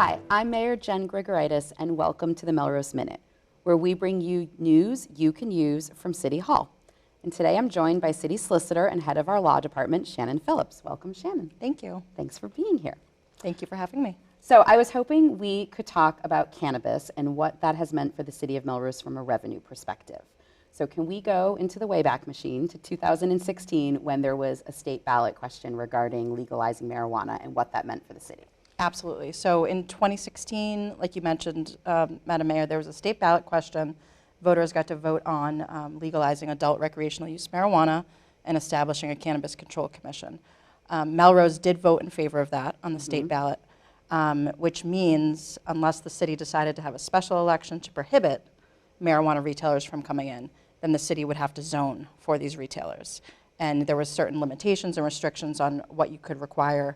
Hi, I'm Mayor Jen Grigoraitis, and welcome to the Melrose Minute, where we bring you news you can use from City Hall. And today I'm joined by City Solicitor and Head of our Law Department, Shannon Phillips. Welcome, Shannon. Thank you. Thanks for being here. Thank you for having me. So I was hoping we could talk about cannabis and what that has meant for the City of Melrose from a revenue perspective. So can we go into the Wayback Machine to 2016 when there was a state ballot question regarding legalizing marijuana and what that meant for the city? Absolutely. So in 2016, like you mentioned, Madam Mayor, there was a state ballot question. Voters got to vote on legalizing adult recreational use marijuana and establishing a Cannabis Control Commission. Melrose did vote in favor of that on the state ballot, which means unless the city decided to have a special election to prohibit marijuana retailers from coming in, then the city would have to zone for these retailers. And there were certain limitations and restrictions on what you could require.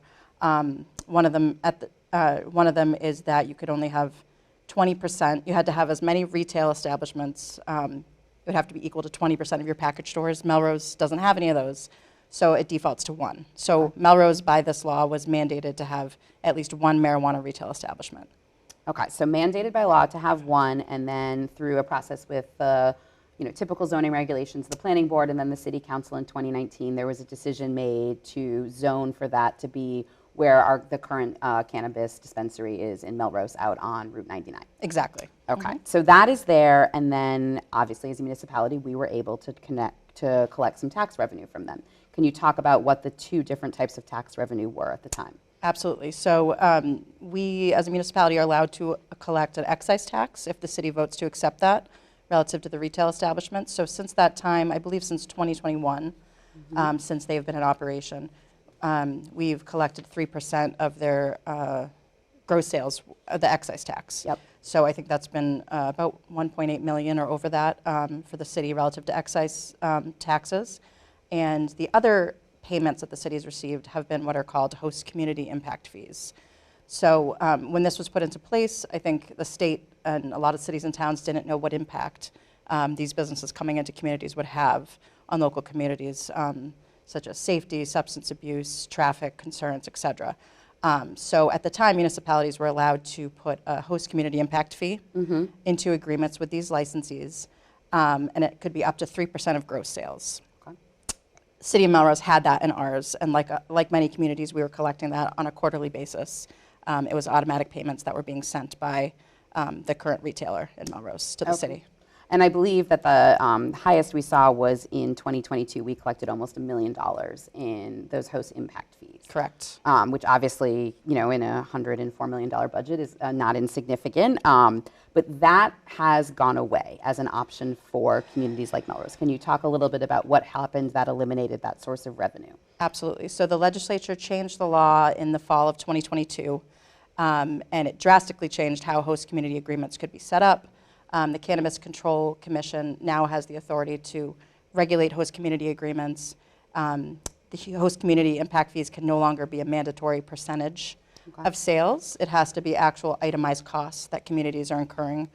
One of them is that you could only have 20%. You had to have as many retail establishments. It would have to be equal to 20% of your package stores. Melrose doesn't have any of those, so it defaults to one. So Melrose, by this law, was mandated to have at least one marijuana retail establishment. Okay, so mandated by law to have one, and then through a process with the typical zoning regulations, the planning board, and then the city council in 2019, there was a decision made to zone for that to be where the current cannabis dispensary is in Melrose out on Route 99. Exactly. Okay, so that is there, and then obviously as a municipality, we were able to collect some tax revenue from them. Can you talk about what the two different types of tax revenue were at the time? Absolutely. So we, as a municipality, are allowed to collect an excise tax if the city votes to accept that relative to the retail establishments. So since that time, I believe since 2021, since they've been in operation, we've collected 3% of their gross sales, the excise tax. Yep. So I think that's been about 1.8 million or over that for the city relative to excise taxes. And the other payments that the city's received have been what are called host community impact fees. So when this was put into place, I think the state and a lot of cities and towns didn't know what impact these businesses coming into communities would have on local communities, such as safety, substance abuse, traffic concerns, et cetera. So at the time, municipalities were allowed to put a host community impact fee into agreements with these licensees, and it could be up to 3% of gross sales. City of Melrose had that in ours, and like many communities, we were collecting that on a quarterly basis. It was automatic payments that were being sent by the current retailer in Melrose to the city. And I believe that the highest we saw was in 2022. We collected almost $1 million in those host impact fees. Correct. Which obviously, in a $104 million budget is not insignificant. But that has gone away as an option for communities like Melrose. Can you talk a little bit about what happened that eliminated that source of revenue? Absolutely. So the legislature changed the law in the fall of 2022, and it drastically changed how host community agreements could be set up. The Cannabis Control Commission now has the authority to regulate host community agreements. The host community impact fees can no longer be a mandatory percentage of sales. It has to be actual itemized costs that communities are incurring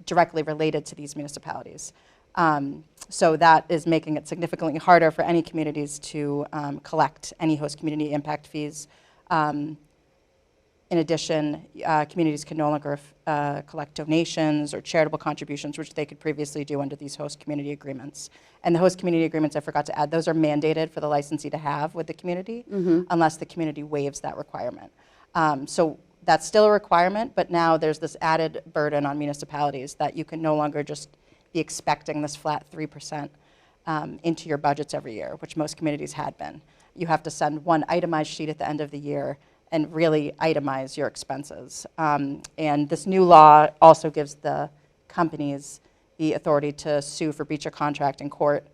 directly related to these municipalities. So that is making it significantly harder for any communities to collect any host community impact fees. In addition, communities can no longer collect donations or charitable contributions, which they could previously do under these host community agreements. And the host community agreements, I forgot to add, those are mandated for the licensee to have with the community unless the community waives that requirement. So that's still a requirement, but now there's this added burden on municipalities that you can no longer just be expecting this flat 3% into your budgets every year, which most communities had been. You have to send one itemized sheet at the end of the year and really itemize your expenses. And this new law also gives the companies the authority to sue for breach of contract in court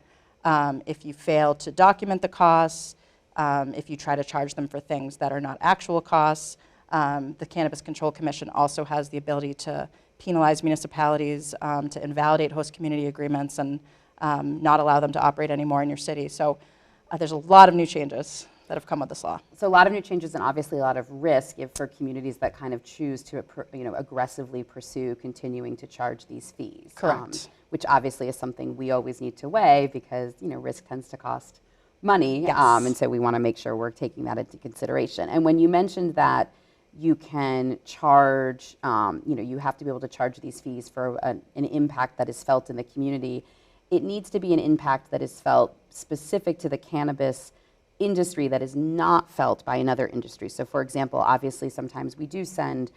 if you fail to document the costs, if you try to charge them for things that are not actual costs. The Cannabis Control Commission also has the ability to penalize municipalities, to invalidate host community agreements and not allow them to operate anymore in your city. So there's a lot of new changes that have come with this law. So a lot of new changes and obviously a lot of risk for communities that kind of choose to aggressively pursue continuing to charge these fees. Correct. Which obviously is something we always need to weigh because risk tends to cost money, yes. And so we want to make sure we're taking that into consideration. And when you mentioned that you can charge, you have to be able to charge these fees for an impact that is felt in the community. It needs to be an impact that is felt specific to the cannabis industry that is not felt by another industry. So for example, obviously sometimes we do send,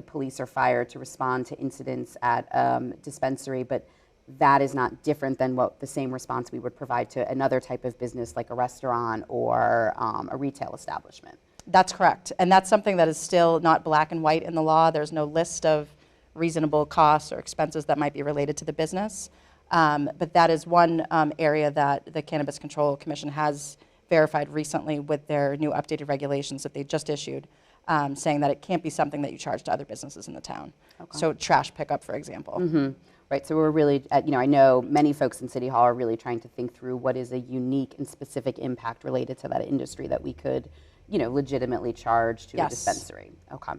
police or fire to respond to incidents at dispensary, but that is not different than what the same response we would provide to another type of business like a restaurant or a retail establishment. That's correct. And that's something that is still not black and white in the law. There's no list of reasonable costs or expenses that might be related to the business. But that is one area that the Cannabis Control Commission has verified recently with their new updated regulations that they just issued, saying that it can't be something that you charge to other businesses in the town. Okay. So trash pickup, for example. Mm-hmm. Right, so we're really, I know many folks in City Hall are really trying to think through what is a unique and specific impact related to that industry that we could, legitimately charge to a dispensary. Okay.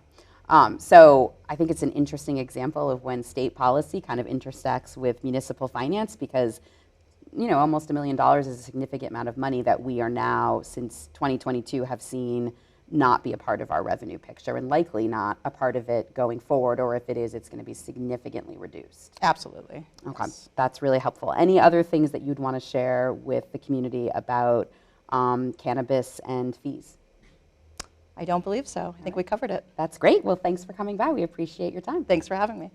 So I think it's an interesting example of when state policy kind of intersects with municipal finance because, almost $1 million is a significant amount of money that we are now, since 2022, have seen not be a part of our revenue picture and likely not a part of it going forward, or if it is, it's going to be significantly reduced. Absolutely. Okay, yes. That's really helpful. Any other things that you'd want to share with the community about cannabis and fees? I don't believe so. I think we covered it. That's great. Well, thanks for coming by. We appreciate your time. Thanks for having me.